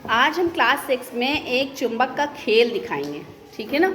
आज हम क्लास 6 में एक चुंबक का खेल दिखाएंगे, ठीक है ना।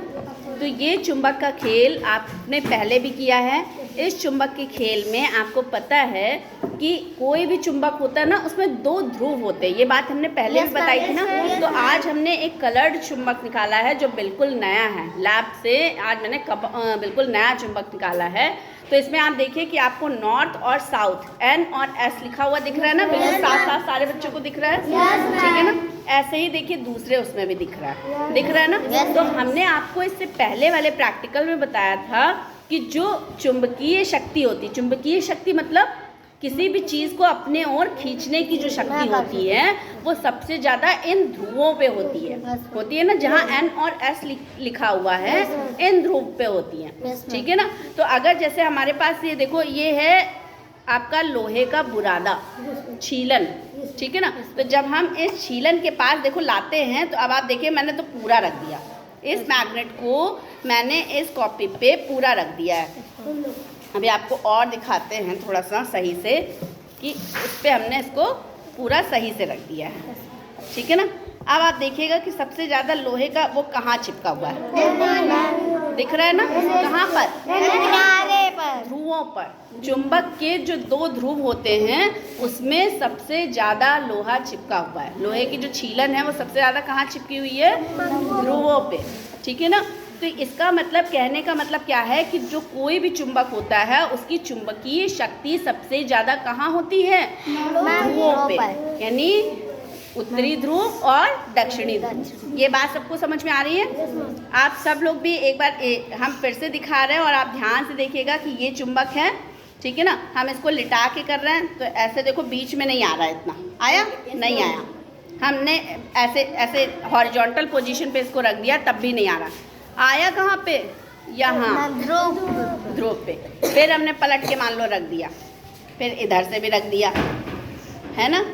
तो ये चुंबक का खेल आपने पहले भी किया है। इस चुंबक के खेल में आपको पता है कि कोई भी चुंबक होता है ना, उसमें दो ध्रुव होते हैं। ये बात हमने पहले भी बताई थी ना। तो आज हमने एक कलर्ड चुंबक निकाला है जो बिल्कुल नया है। लैब से आज मैंने बिल्कुल नया चुंबक निकाला है। तो इसमें आप देखिए कि आपको नॉर्थ और साउथ N और S लिखा हुआ दिख रहा है ना, बिल्कुल साफ साफ सारे बच्चों को दिख रहा है, ठीक है ना। ऐसे ही देखिए दूसरे उसमें भी दिख रहा है ना। तो हमने आपको इससे पहले वाले प्रैक्टिकल में बताया था कि जो चुंबकीय शक्ति होती, चुंबकीय शक्ति मतलब किसी भी चीज़ को अपने ओर खींचने की जो शक्ति होती है वो सबसे ज़्यादा इन ध्रुवों पे होती है ना। जहाँ N और S लिखा हुआ है इन ध्रुव पे होती है, ठीक है ना। तो अगर जैसे हमारे पास ये देखो, ये है आपका लोहे का बुरादा, छीलन, ठीक है ना। तो जब हम इस छीलन के पास देखो लाते हैं, तो अब आप देखिए मैंने तो पूरा रख दिया, इस मैग्नेट को मैंने इस कॉपी पे पूरा रख दिया है। अभी आपको और दिखाते हैं थोड़ा सा सही से कि इस पे हमने इसको पूरा सही से रख दिया है, ठीक है ना। अब आप देखिएगा कि सबसे ज़्यादा लोहे का वो कहाँ चिपका हुआ है, दिख रहा है ना, कहाँ पर, ध्रुवों पर। चुंबक के जो दो ध्रुव होते हैं उसमें सबसे ज़्यादा लोहा चिपका हुआ है। लोहे की जो छीलन है वो सबसे ज़्यादा कहाँ चिपकी हुई है, ध्रुवों पे, ठीक है ना। तो इसका मतलब, कहने का मतलब क्या है कि जो कोई भी चुंबक होता है उसकी चुंबकीय शक्ति सबसे ज़्यादा कहाँ होती है, ध्रुवों पे, यानी उत्तरी ध्रुव और दक्षिणी ध्रुव। ये बात सबको समझ में आ रही है। आप सब लोग भी एक बार हम फिर से दिखा रहे हैं और आप ध्यान से देखिएगा कि ये चुंबक है, ठीक है ना। हम इसको लिटा के कर रहे हैं, तो ऐसे देखो बीच में नहीं आ रहा है, इतना आया नहीं आया। हमने ऐसे ऐसे हॉरिजॉन्टल पोजीशन पे इसको रख दिया, तब भी नहीं आ रहा। आया कहाँ पे, यहाँ ध्रुव पे। फिर हमने पलट के मान लो रख दिया, फिर इधर से भी रख दिया, है ना।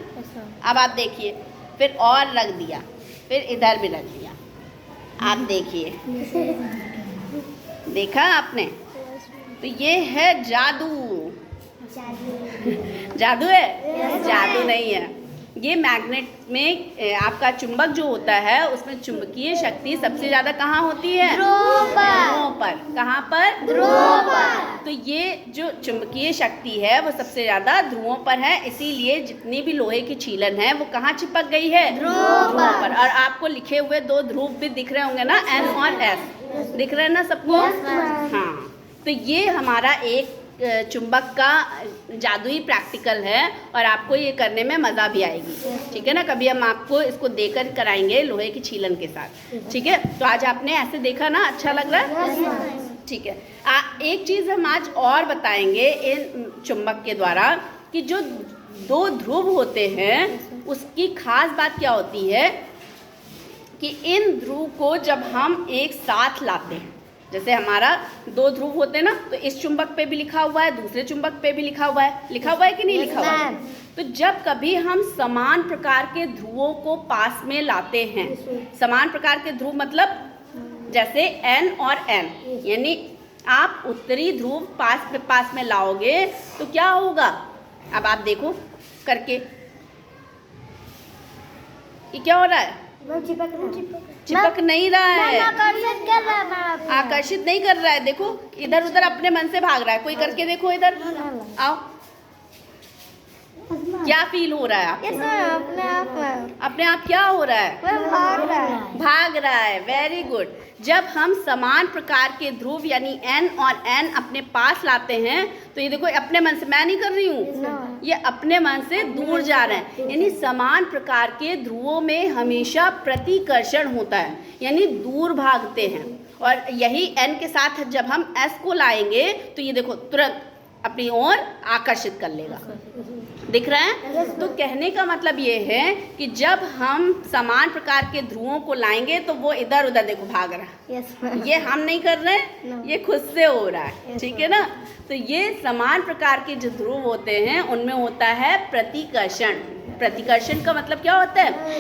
अब आप देखिए, फिर और रख दिया, फिर इधर भी रख दिया। आप देखिए, देखा आपने। तो ये है जादू। जादू है, जादू नहीं है। ये मैग्नेट में आपका चुंबक जो होता है उसमें चुंबकीय शक्ति सबसे ज़्यादा कहाँ होती है, ध्रुवों पर। कहाँ पर, ध्रुवों पर। तो ये जो चुंबकीय शक्ति है वो सबसे ज़्यादा ध्रुवों पर है, इसीलिए जितनी भी लोहे की छीलन है वो कहाँ चिपक गई है, ध्रुवों पर। और आपको लिखे हुए दो ध्रुव भी दिख रहे होंगे ना, N और S दिख रहे हैं ना सबको। हाँ, तो ये हमारा एक चुंबक का जादुई प्रैक्टिकल है और आपको ये करने में मज़ा भी आएगी, ठीक है ना। कभी हम आपको इसको देकर कराएंगे लोहे की छीलन के साथ, ठीक है। तो आज आपने ऐसे देखा ना, अच्छा लग रहा है, ठीक है। एक चीज़ हम आज और बताएंगे इन चुंबक के द्वारा कि जो दो ध्रुव होते हैं उसकी खास बात क्या होती है कि इन ध्रुव को जब हम एक साथ लाते हैं, जैसे हमारा दो ध्रुव होते हैं ना, तो इस चुंबक पे भी लिखा हुआ है, दूसरे चुंबक पे भी लिखा हुआ है कि नहीं लिखा हुआ है। तो जब कभी हम समान प्रकार के ध्रुवों को पास में लाते हैं, समान प्रकार के ध्रुव मतलब जैसे N और N, यानी आप उत्तरी ध्रुव पास में लाओगे तो क्या होगा। अब आप देखो करके, ये क्या हो रहा है, चिपक नहीं रहा है, आकर्षित नहीं कर रहा है। देखो इधर उधर अपने मन से भाग रहा है। कोई करके देखो, इधर आओ, क्या फील हो रहा है आपको, अपने आप क्या हो रहा है, भाग रहा है। Very good. जब हम समान प्रकार के ध्रुव यानी N और N अपने पास लाते हैं तो ये देखो अपने मन से, मैं नहीं कर रही हूँ, ये अपने मन से दूर जा रहे हैं। यानी समान प्रकार के ध्रुवों में हमेशा प्रतिकर्षण होता है, यानी दूर भागते हैं। और यही N के साथ जब हम S को लाएंगे तो ये देखो तुरंत अपनी ओर आकर्षित कर लेगा, दिख रहा है। तो कहने का मतलब ये है कि जब हम समान प्रकार के ध्रुवों को लाएंगे तो वो इधर उधर देखो भाग रहा है, ये हम नहीं कर रहे हैं, ये खुद से हो रहा है, ठीक है ना। तो ये समान प्रकार के जो ध्रुव होते हैं उनमें होता है प्रतिकर्षण। प्रतिकर्षण का मतलब क्या होता है,